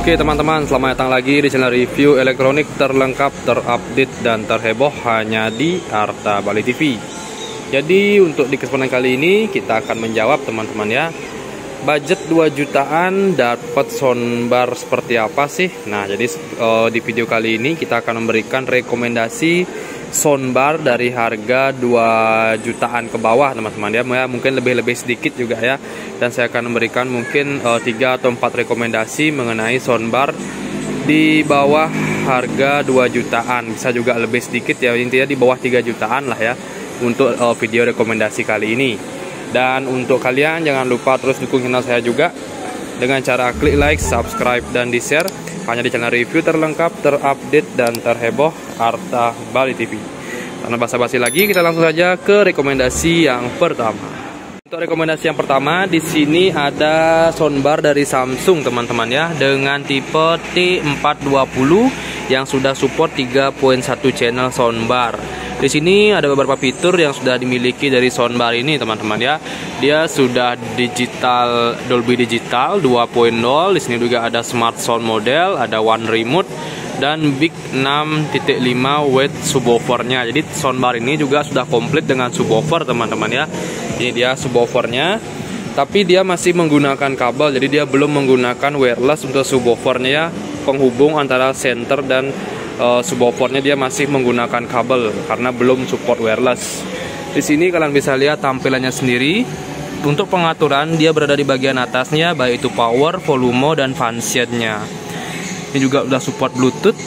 Oke teman-teman, selamat datang lagi di channel review elektronik terlengkap, terupdate, dan terheboh hanya di Arta Bali TV. Jadi untuk di kesempatan kali ini kita akan menjawab teman-teman ya, budget 2 jutaan dapat soundbar seperti apa sih? Nah jadi di video kali ini kita akan memberikan rekomendasi soundbar dari harga 2 jutaan ke bawah teman-teman ya, mungkin lebih sedikit juga ya. Dan saya akan memberikan mungkin 3 atau 4 rekomendasi mengenai soundbar di bawah harga 2 jutaan, bisa juga lebih sedikit ya, intinya di bawah 3 jutaan lah ya untuk video rekomendasi kali ini. Dan untuk kalian jangan lupa terus dukung channel saya juga dengan cara klik like, subscribe, dan di share hanya di channel review terlengkap, terupdate, dan terheboh Arta Bali TV. Tanpa basa-basi lagi, kita langsung saja ke rekomendasi yang pertama. Untuk rekomendasi yang pertama, di sini ada soundbar dari Samsung teman-teman ya, dengan tipe T420 yang sudah support 3.1 channel soundbar. Di sini ada beberapa fitur yang sudah dimiliki dari soundbar ini teman-teman ya. Dia sudah digital, Dolby Digital 2.0. Di sini juga ada smart sound model, ada one remote, dan big 6.5 watt subwoofernya. Jadi soundbar ini juga sudah komplit dengan subwoofer teman-teman ya. Ini dia subwoofernya, tapi dia masih menggunakan kabel, jadi dia belum menggunakan wireless untuk subwoofernya ya. Penghubung antara center dan subwoofernya dia masih menggunakan kabel karena belum support wireless. Di sini kalian bisa lihat tampilannya sendiri. Untuk pengaturan dia berada di bagian atasnya, baik itu power, volume, dan function-nya. Ini juga udah support Bluetooth.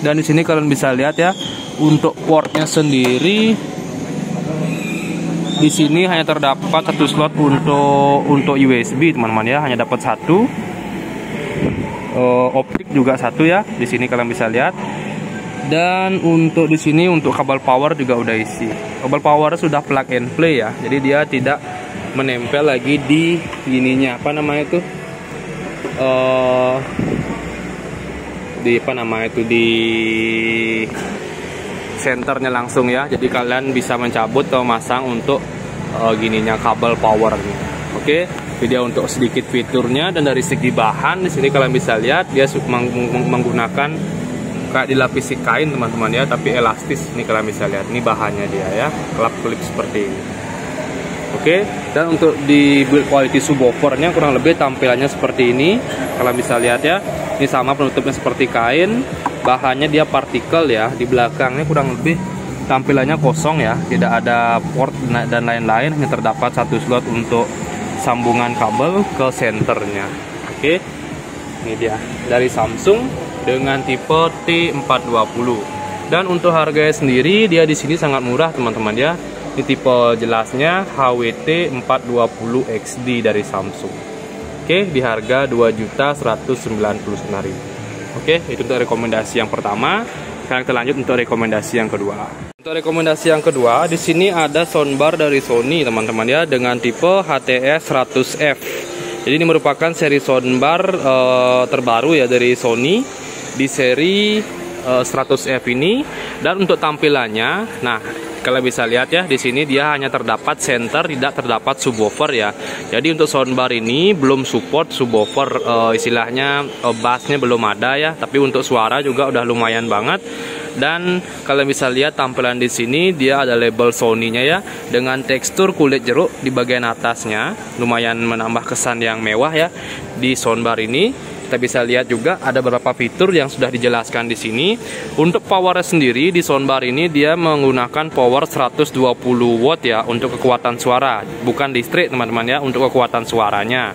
Dan di sini kalian bisa lihat ya, untuk portnya sendiri di sini hanya terdapat satu slot untuk USB teman-teman ya, hanya dapat satu. Optik juga satu ya, di sini kalian bisa lihat. Dan untuk di sini untuk kabel power juga udah isi. Kabel power sudah plug and play ya, jadi dia tidak menempel lagi di ininya, apa namanya itu, di senternya langsung ya. Jadi kalian bisa mencabut atau masang untuk gininya kabel power. Oke, video untuk sedikit fiturnya. Dan dari segi bahan di sini kalian bisa lihat dia menggunakan kayak dilapisi kain teman-teman ya, tapi elastis. Ini kalian bisa lihat, ini bahannya dia ya, klip seperti ini. Oke, dan untuk di build quality subwoofernya kurang lebih tampilannya seperti ini. Kalian bisa lihat ya, ini sama penutupnya seperti kain. Bahannya dia partikel ya, di belakangnya kurang lebih tampilannya kosong ya, tidak ada port dan lain-lain, hanya terdapat satu slot untuk sambungan kabel ke senternya. Oke, ini dia dari Samsung dengan tipe T420. Dan untuk harganya sendiri dia di sini sangat murah teman-teman ya. Ini tipe jelasnya HWT 420 XD dari Samsung. Oke, di harga 2.199.000. Oke, itu untuk rekomendasi yang pertama. Sekarang kita lanjut untuk rekomendasi yang kedua. Untuk rekomendasi yang kedua, di sini ada soundbar dari Sony teman-teman ya, dengan tipe HTS 100F. Jadi ini merupakan seri soundbar terbaru ya dari Sony di seri 100F ini. Dan untuk tampilannya, nah kalian bisa lihat ya, di sini dia hanya terdapat center, tidak terdapat subwoofer ya. Jadi untuk soundbar ini belum support subwoofer, istilahnya bassnya belum ada ya. Tapi untuk suara juga udah lumayan banget. Dan kalian bisa lihat tampilan di sini dia ada label Sony-nya ya, dengan tekstur kulit jeruk di bagian atasnya, lumayan menambah kesan yang mewah ya di soundbar ini. Kita bisa lihat juga ada beberapa fitur yang sudah dijelaskan di sini. Untuk power sendiri di soundbar ini dia menggunakan power 120 watt ya untuk kekuatan suara, bukan listrik teman-teman ya, untuk kekuatan suaranya.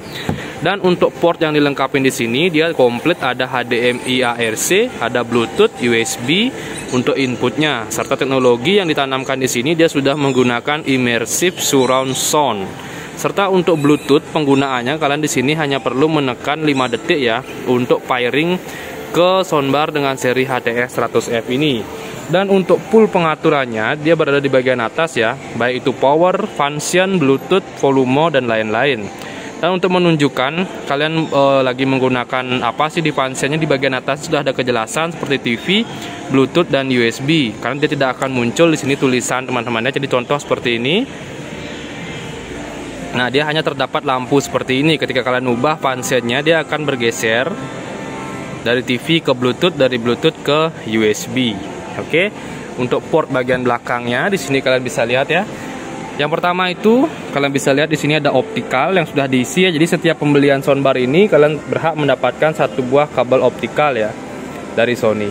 Dan untuk port yang dilengkapi di sini dia komplit, ada HDMI ARC, ada Bluetooth, USB untuk inputnya, serta teknologi yang ditanamkan di sini dia sudah menggunakan immersive surround sound. Serta untuk Bluetooth penggunaannya kalian di sini hanya perlu menekan 5 detik ya untuk pairing ke soundbar dengan seri HTS 100F ini. Dan untuk full pengaturannya dia berada di bagian atas ya, baik itu power, function, Bluetooth, volume, dan lain-lain. Dan untuk menunjukkan kalian lagi menggunakan apa sih di function-nya, di bagian atas sudah ada kejelasan seperti TV, Bluetooth, dan USB. Karena dia tidak akan muncul di sini tulisan teman-temannya. Jadi contoh seperti ini. Nah, dia hanya terdapat lampu seperti ini. Ketika kalian ubah function-nya dia akan bergeser Dari TV ke Bluetooth, dari Bluetooth ke USB. Oke. Untuk port bagian belakangnya di sini kalian bisa lihat ya. Yang pertama itu kalian bisa lihat di sini ada optikal yang sudah diisi ya. Jadi setiap pembelian soundbar ini kalian berhak mendapatkan satu buah kabel optikal ya dari Sony.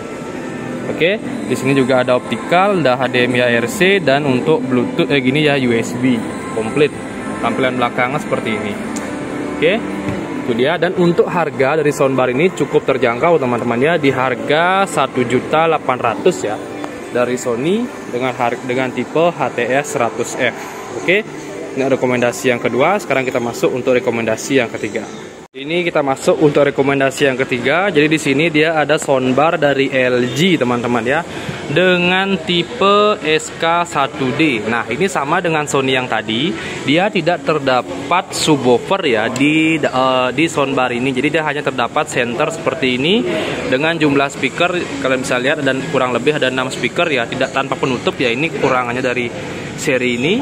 Oke, di sini juga ada optikal, ada HDMI ARC, dan untuk Bluetooth gini ya USB komplit. Tampilan belakangnya seperti ini. Oke, itu dia. Dan untuk harga dari soundbar ini cukup terjangkau teman-teman ya, di harga 1.800.000 ya dari Sony dengan tipe HTS 100F. Oke, ini rekomendasi yang kedua. Sekarang kita masuk untuk rekomendasi yang ketiga. Ini kita masuk untuk rekomendasi yang ketiga. Jadi di sini dia ada soundbar dari LG teman-teman ya, dengan tipe SK1D. Nah ini sama dengan Sony yang tadi, dia tidak terdapat subwoofer ya di soundbar ini. Jadi dia hanya terdapat center seperti ini dengan jumlah speaker kalian bisa lihat, dan kurang lebih ada 6 speaker ya, tidak tanpa penutup ya. Ini kekurangannya dari seri ini.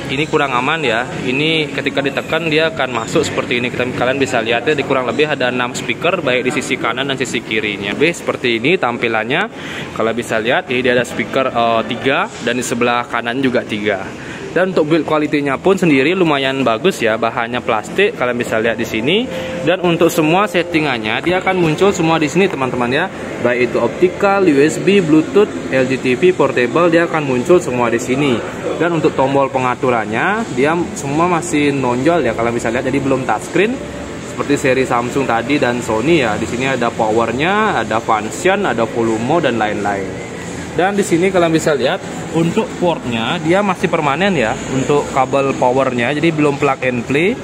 Ini kurang aman ya. Ini ketika ditekan dia akan masuk seperti ini. Kalian bisa lihat ya, di kurang lebih ada 6 speaker baik di sisi kanan dan sisi kirinya. Seperti ini tampilannya. Kalian bisa lihat ini dia ada speaker 3 dan di sebelah kanan juga 3. Dan untuk build quality-nya pun sendiri lumayan bagus ya, bahannya plastik kalian bisa lihat di sini. Dan untuk semua settingannya dia akan muncul semua di sini teman-teman ya. Baik itu optikal, USB, Bluetooth, LG TV portable, dia akan muncul semua di sini. Dan untuk tombol pengaturannya dia semua masih nonjol ya, kalian bisa lihat, jadi belum touchscreen seperti seri Samsung tadi dan Sony ya. Di sini ada powernya, ada function, ada volume dan lain-lain. Dan di sini kalian bisa lihat untuk portnya dia masih permanen ya untuk kabel powernya, jadi belum plug and play.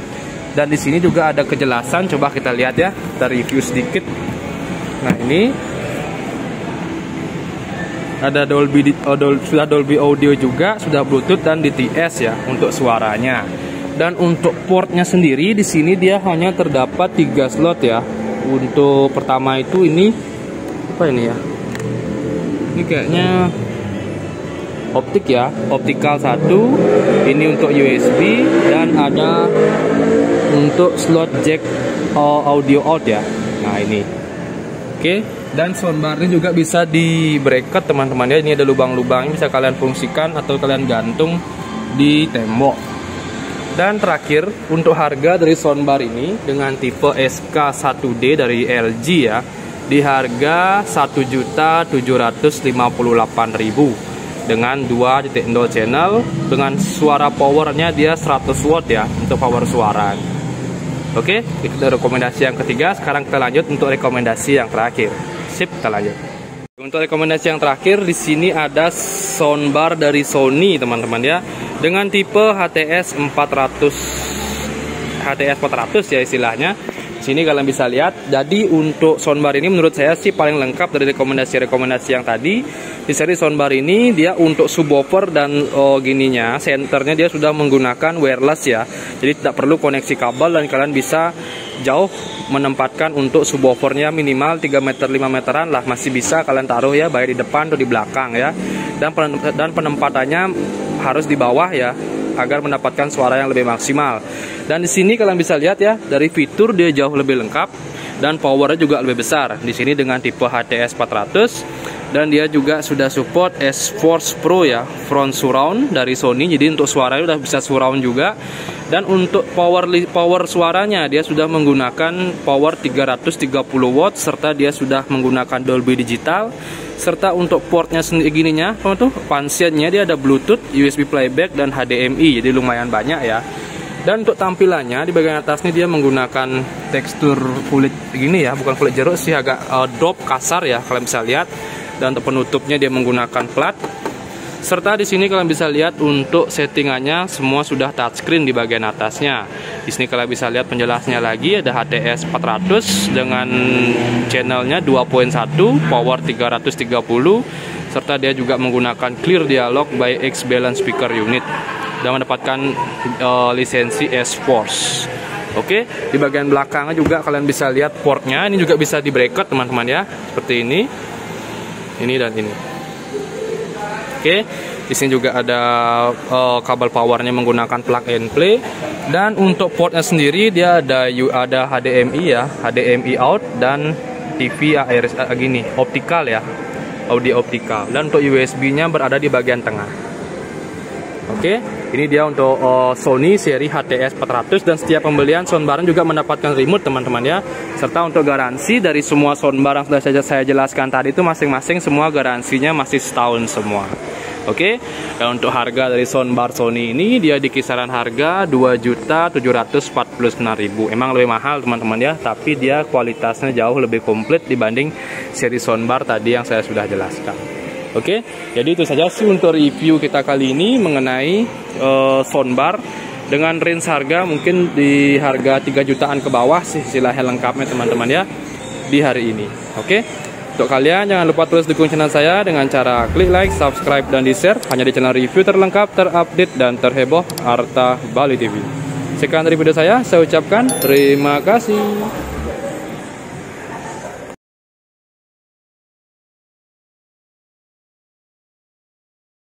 Dan di sini juga ada kejelasan, coba kita lihat ya, kita review sedikit. Nah ini ada sudah Dolby Audio juga, sudah Bluetooth dan DTS ya untuk suaranya. Dan untuk portnya sendiri di sini dia hanya terdapat 3 slot ya. Untuk pertama itu ini apa ini ya? Ini kayaknya optik ya, optikal 1. Ini untuk USB dan ada untuk slot jack audio out ya. Nah ini. Oke, dan soundbar ini juga bisa di bracket teman-teman ya. Ini ada lubang-lubangnya, bisa kalian fungsikan atau kalian gantung di tembok. Dan terakhir untuk harga dari soundbar ini dengan tipe SK1D dari LG ya, di harga 1.758.000 dengan 2.0 channel, dengan suara powernya dia 100 watt ya untuk power suara. Oke, itu rekomendasi yang ketiga. Sekarang kita lanjut untuk rekomendasi yang terakhir. Sip, kita lanjut. Untuk rekomendasi yang terakhir di sini ada soundbar dari Sony teman-teman ya, dengan tipe HTS 400 ya istilahnya. Sini kalian bisa lihat. Jadi untuk soundbar ini menurut saya sih paling lengkap dari rekomendasi-rekomendasi yang tadi. Di seri soundbar ini dia untuk subwoofer dan gininya, senternya dia sudah menggunakan wireless ya. Jadi tidak perlu koneksi kabel dan kalian bisa jauh menempatkan untuk subwoofernya minimal 3 meter 5 meteran lah, masih bisa kalian taruh ya, baik di depan atau di belakang ya. Dan penempatannya harus di bawah ya, agar mendapatkan suara yang lebih maksimal. Dan di sini kalian bisa lihat ya, dari fitur dia jauh lebih lengkap dan powernya juga lebih besar. Di sini dengan tipe HTS 400 dan dia juga sudah support S-Force Pro ya, front surround dari Sony. Jadi untuk suaranya udah bisa surround juga. Dan untuk power suaranya dia sudah menggunakan power 330 watt serta dia sudah menggunakan Dolby Digital. Serta untuk portnya sendiri gininya, apa tuh? Functionnya dia ada Bluetooth, USB playback dan HDMI. Jadi lumayan banyak ya. Dan untuk tampilannya di bagian atasnya dia menggunakan tekstur kulit gini ya, bukan kulit jeruk sih, agak drop kasar ya, kalian bisa lihat. Dan untuk penutupnya dia menggunakan plat. Serta di sini kalian bisa lihat untuk settingannya semua sudah touchscreen di bagian atasnya. Di sini kalian bisa lihat penjelasnya lagi, ada HTS 400 dengan channelnya 2.1, power 330, serta dia juga menggunakan clear dialog by X balance speaker unit dan mendapatkan lisensi S-Force. Oke, di bagian belakangnya juga kalian bisa lihat portnya. Ini juga bisa di bracket teman-teman ya, seperti ini dan ini. Oke, di sini juga ada kabel powernya menggunakan plug and play. Dan untuk portnya sendiri dia ada HDMI ya, HDMI out dan TV ARS gini, optikal ya, audio optikal. Dan untuk USB-nya berada di bagian tengah. Oke, ini dia untuk Sony seri HTS 400, dan setiap pembelian soundbar juga mendapatkan remote teman-teman ya. Serta untuk garansi dari semua soundbar yang sudah saya jelaskan tadi itu masing-masing semua garansinya masih setahun semua. Oke, dan untuk harga dari soundbar Sony ini dia di kisaran harga 2.749.000. Emang lebih mahal teman-teman ya, tapi dia kualitasnya jauh lebih komplit dibanding seri soundbar tadi yang saya sudah jelaskan. Oke, jadi itu saja sih untuk review kita kali ini mengenai soundbar dengan range harga mungkin di harga 3 jutaan ke bawah sih istilahnya lengkapnya teman-teman ya di hari ini. Oke, untuk kalian jangan lupa terus dukung channel saya dengan cara klik like, subscribe, dan di-share hanya di channel review terlengkap, terupdate, dan terheboh Arta Bali TV. Sekian dari video saya ucapkan terima kasih.